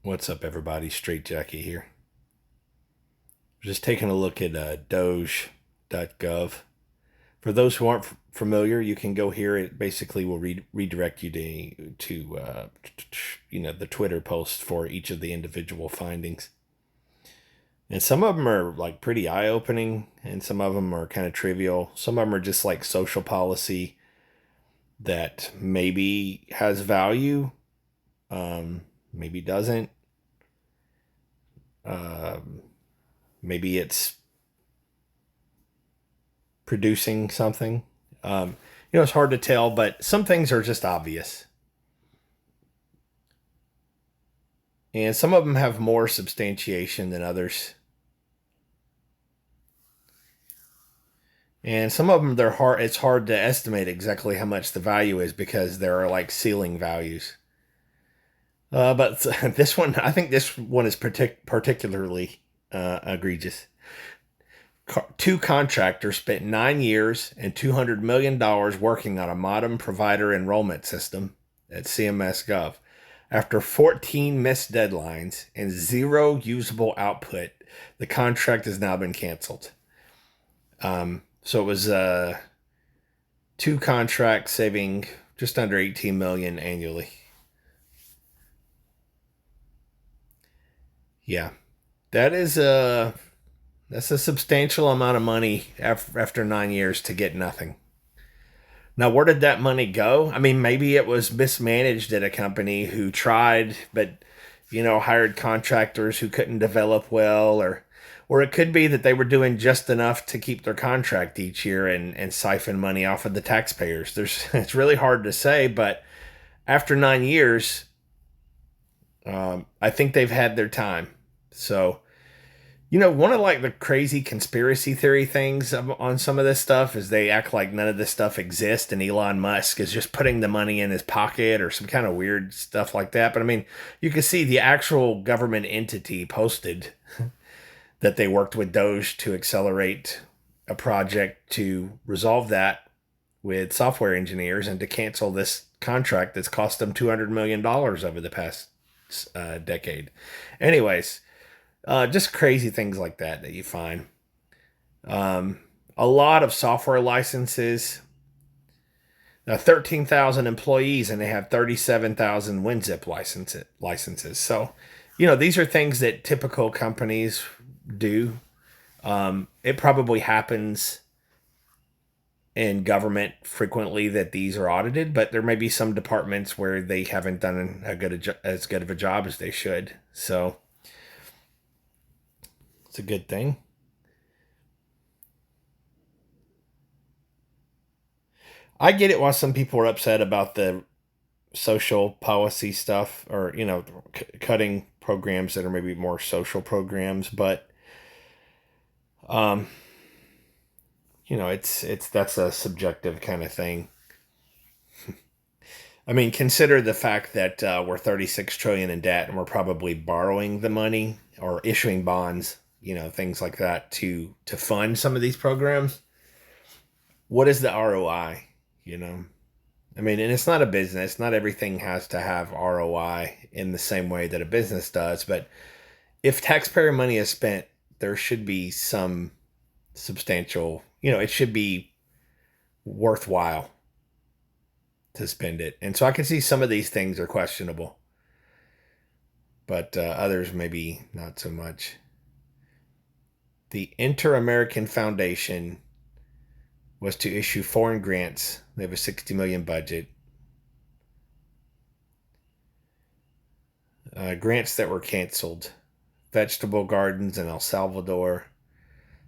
What's up, everybody? Straight Jackie here. Just taking a look at DOGE.gov. For those who aren't familiar, you can go here. It basically will redirect you to the Twitter post for each of the individual findings. And some of them are like pretty eye opening, and some of them are kind of trivial. Some of them are just like social policy that maybe has value, maybe doesn't. Um, Maybe it's producing something. It's hard to tell, but some things are just obvious. And some of them have more substantiation than others. And some of them, it's hard to estimate exactly how much the value is because there are like ceiling values. But this one, I think this one is particularly egregious. Two contractors spent 9 years and $200 million working on a modern provider enrollment system at CMS Gov. After 14 missed deadlines and zero usable output, the contract has now been canceled. So it was two contracts saving just under 18 million annually. Yeah, that is that's a substantial amount of money after 9 years to get nothing. Now, where did that money go? I mean, maybe it was mismanaged at a company who tried, but hired contractors who couldn't develop well, or it could be that they were doing just enough to keep their contract each year and siphon money off of the taxpayers. It's really hard to say, but after 9 years, I think they've had their time. So one of like the crazy conspiracy theory things on some of this stuff is they act like none of this stuff exists and Elon Musk is just putting the money in his pocket or some kind of weird stuff like that. But I mean, you can see the actual government entity posted that they worked with DOGE to accelerate a project to resolve that with software engineers and to cancel this contract that's cost them $200 million over the past decade. Anyways, just crazy things like that you find. A lot of software licenses. 13,000 employees, and they have 37,000 WinZip licenses. So, these are things that typical companies do. It probably happens in government frequently that these are audited, but there may be some departments where they haven't done as good of a job as they should. So, it's a good thing. I get it why some people are upset about the social policy stuff or, cutting programs that are maybe more social programs, but um it's that's a subjective kind of thing. I mean, consider the fact that we're 36 trillion in debt and we're probably borrowing the money or issuing bonds, things like that to fund some of these programs. What is the ROI? You know, I mean, and it's not a business. Not everything has to have ROI in the same way that a business does. But if taxpayer money is spent, there should be some substantial, it should be worthwhile to spend it. And so I can see some of these things are questionable, but others maybe not so much. The Inter American Foundation was to issue foreign grants. They have a 60 million budget. Grants that were canceled: vegetable gardens in El Salvador,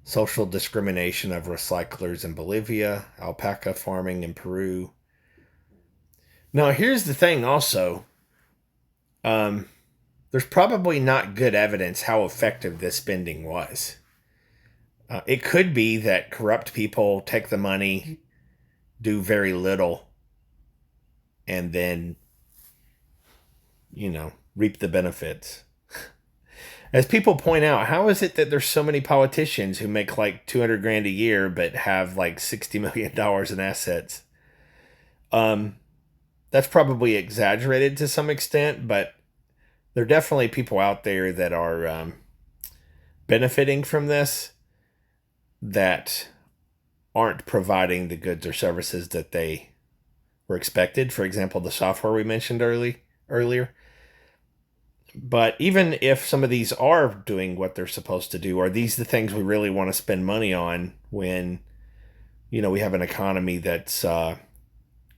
social discrimination of recyclers in Bolivia, alpaca farming in Peru. Now, here's the thing also. There's probably not good evidence how effective this spending was. It could be that corrupt people take the money, do very little, and then, reap the benefits. As people point out, how is it that there's so many politicians who make like 200 grand a year but have like $60 million in assets? That's probably exaggerated to some extent, but there are definitely people out there that are benefiting from this that aren't providing the goods or services that they were expected. For example, the software we mentioned earlier. But even if some of these are doing what they're supposed to do, are these the things we really want to spend money on when we have an economy that's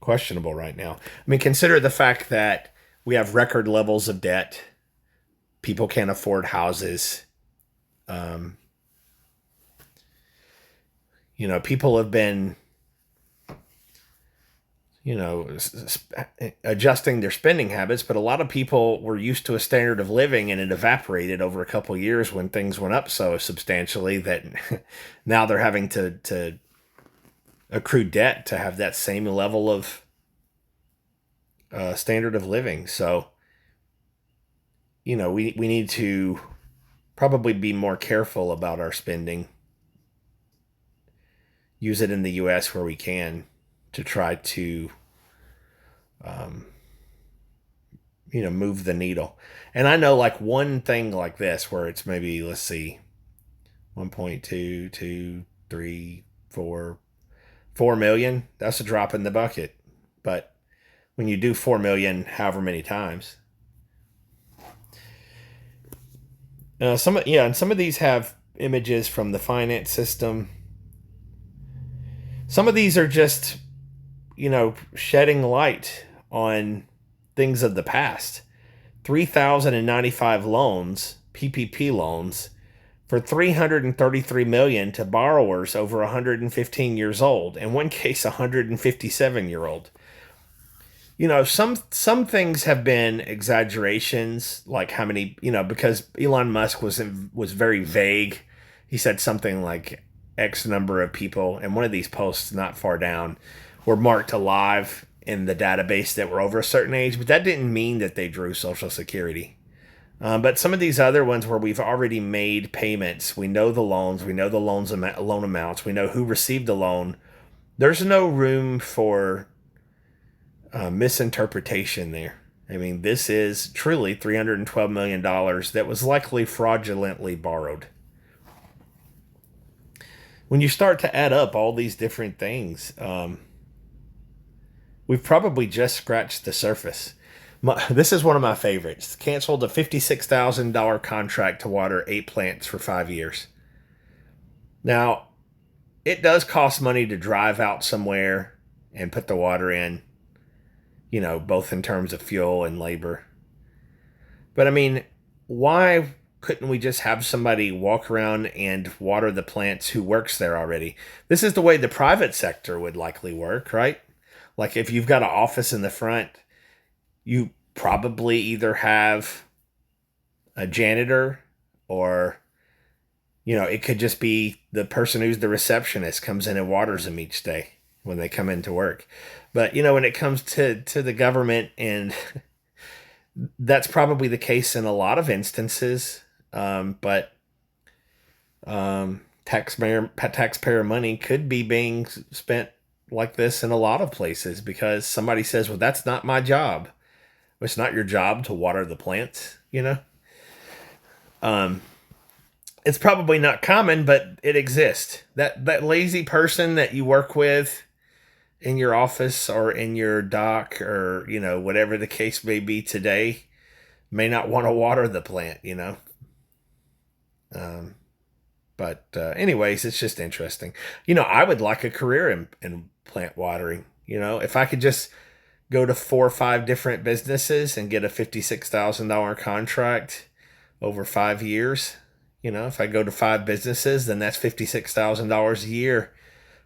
questionable right now? I mean, consider the fact that we have record levels of debt. People can't afford houses. Um, People have been, adjusting their spending habits, but a lot of people were used to a standard of living and it evaporated over a couple of years when things went up so substantially that now they're having to accrue debt to have that same level of standard of living. So, we need to probably be more careful about our spending, use it in the US where we can to try to, um, move the needle. And I know like one thing like this where it's maybe, let's see, 4 million, that's a drop in the bucket. But when you do 4 million, however many times, and some of these have images from the finance system. Some of these are just, shedding light on things of the past. 3,095 loans, PPP loans, for 333 million to borrowers over 115 years old, in one case 157-year-old. Some things have been exaggerations, like how many, because Elon Musk was very vague. He said something like X number of people, and one of these posts not far down were marked alive in the database that were over a certain age, but that didn't mean that they drew Social Security. But some of these other ones where we've already made payments, we know the loans, we know the loan amounts, we know who received the loan. There's no room for misinterpretation there. I mean, this is truly $312 million that was likely fraudulently borrowed. When you start to add up all these different things, we've probably just scratched the surface. This is one of my favorites. Canceled a $56,000 contract to water 8 plants for 5 years. Now, it does cost money to drive out somewhere and put the water in, both in terms of fuel and labor. But I mean, why couldn't we just have somebody walk around and water the plants who works there already? This is the way the private sector would likely work, right? Like if you've got an office in the front, you probably either have a janitor or, it could just be the person who's the receptionist comes in and waters them each day when they come into work. But, when it comes to the government, and that's probably the case in a lot of instances, but taxpayer money could be being spent like this in a lot of places because somebody says, well, that's not my job. It's not your job to water the plants, It's probably not common, but it exists. That lazy person that you work with in your office or in your dock or, whatever the case may be today may not want to water the plant, Anyways, it's just interesting. I would like a career in plant watering. If I could just go to 4 or 5 different businesses and get a $56,000 contract over 5 years. If I go to 5 businesses, then that's $56,000 a year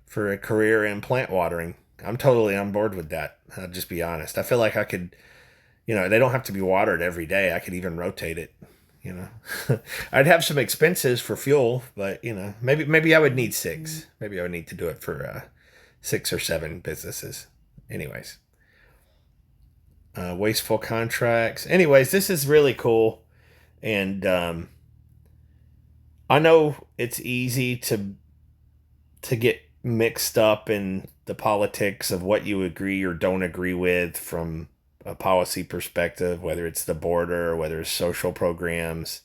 for a career in plant watering. I'm totally on board with that. I'll just be honest. I feel like I could, they don't have to be watered every day. I could even rotate it. I'd have some expenses for fuel, but maybe I would need 6. Maybe I would need to do it for 6 or 7 businesses. Anyways, wasteful contracts. Anyways, this is really cool, and I know it's easy to get mixed up in the politics of what you agree or don't agree with from a policy perspective, whether it's the border, whether it's social programs,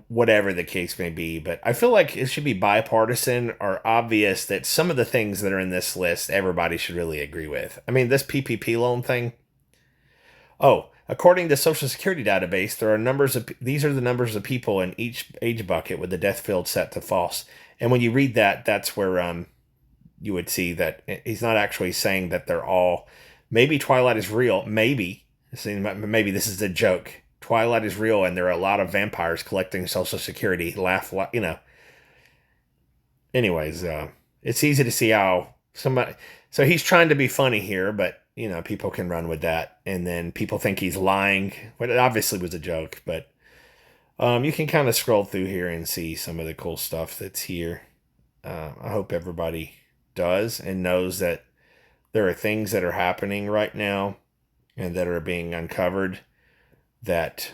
whatever the case may be. But I feel like it should be bipartisan or obvious that some of the things that are in this list, everybody should really agree with. I mean, this PPP loan thing. Oh, according to Social Security database, there are numbers of these are the numbers of people in each age bucket with the death field set to false. And when you read that, that's where you would see that he's not actually saying that they're all. Maybe Twilight is real. Maybe this is a joke. Twilight is real, and there are a lot of vampires collecting Social Security. Laugh, Anyways, it's easy to see how somebody. So he's trying to be funny here, but people can run with that, and then people think he's lying. But it obviously was a joke. But you can kind of scroll through here and see some of the cool stuff that's here. I hope everybody does and knows that there are things that are happening right now and that are being uncovered that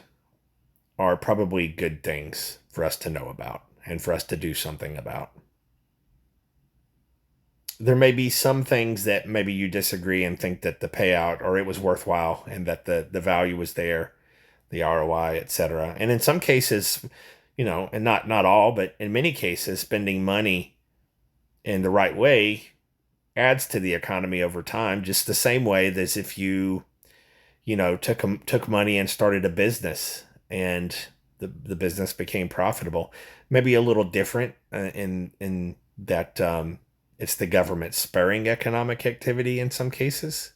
are probably good things for us to know about and for us to do something about. There may be some things that maybe you disagree and think that the payout or it was worthwhile and that the value was there, the ROI, etc. And in some cases, and not all, but in many cases, spending money in the right way adds to the economy over time, just the same way as if you took money and started a business and the business became profitable. Maybe a little different in that it's the government spurring economic activity in some cases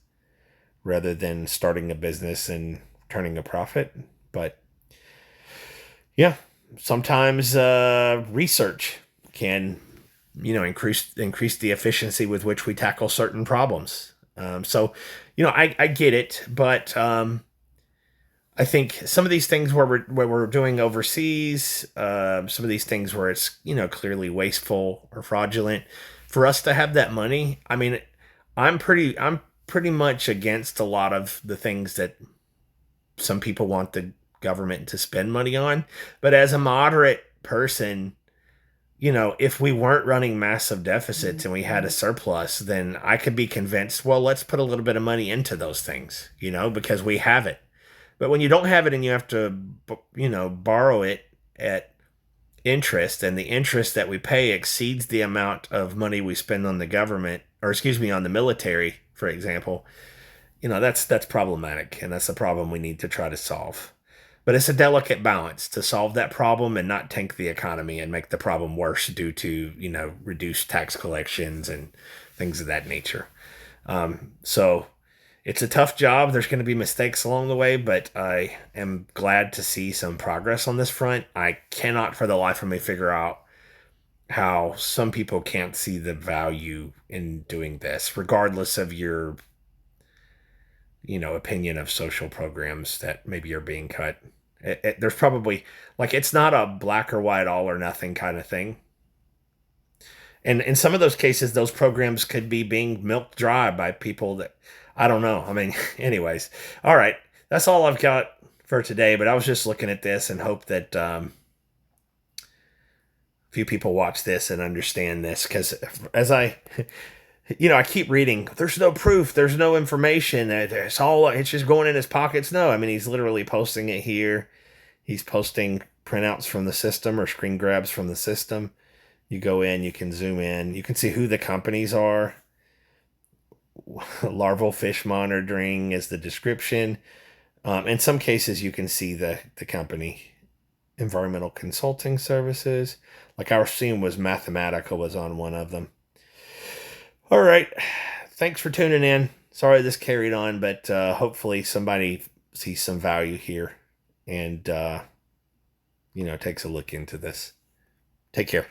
rather than starting a business and turning a profit. But yeah, sometimes research can increase the efficiency with which we tackle certain problems. I get it, but I think some of these things where we're doing overseas, some of these things where it's clearly wasteful or fraudulent, for us to have that money. I mean, I'm pretty much against a lot of the things that some people want the government to spend money on, but as a moderate person, if we weren't running massive deficits and we had a surplus, then I could be convinced, well, let's put a little bit of money into those things, because we have it. But when you don't have it and you have to, borrow it at interest, and the interest that we pay exceeds the amount of money we spend on the government, or on the military, for example, that's problematic, and that's a problem we need to try to solve. But it's a delicate balance to solve that problem and not tank the economy and make the problem worse due to, reduced tax collections and things of that nature. So it's a tough job. There's going to be mistakes along the way, but I am glad to see some progress on this front. I cannot for the life of me figure out how some people can't see the value in doing this, regardless of your opinion of social programs that maybe are being cut. There's probably, it's not a black or white, all or nothing kind of thing. And in some of those cases, those programs could be being milked dry by people that, I don't know. I mean, anyways. All right. That's all I've got for today, but I was just looking at this and hope that a few people watch this and understand this, because as I keep reading, there's no proof, there's no information, it's just going in his pockets. No, I mean, he's literally posting it here. He's posting printouts from the system or screen grabs from the system. You go in, you can zoom in, you can see who the companies are. Larval fish monitoring is the description. In some cases, you can see the company. Environmental consulting services. Like our scene was Mathematica was on one of them. All right. Thanks for tuning in. Sorry this carried on, but hopefully somebody sees some value here and, takes a look into this. Take care.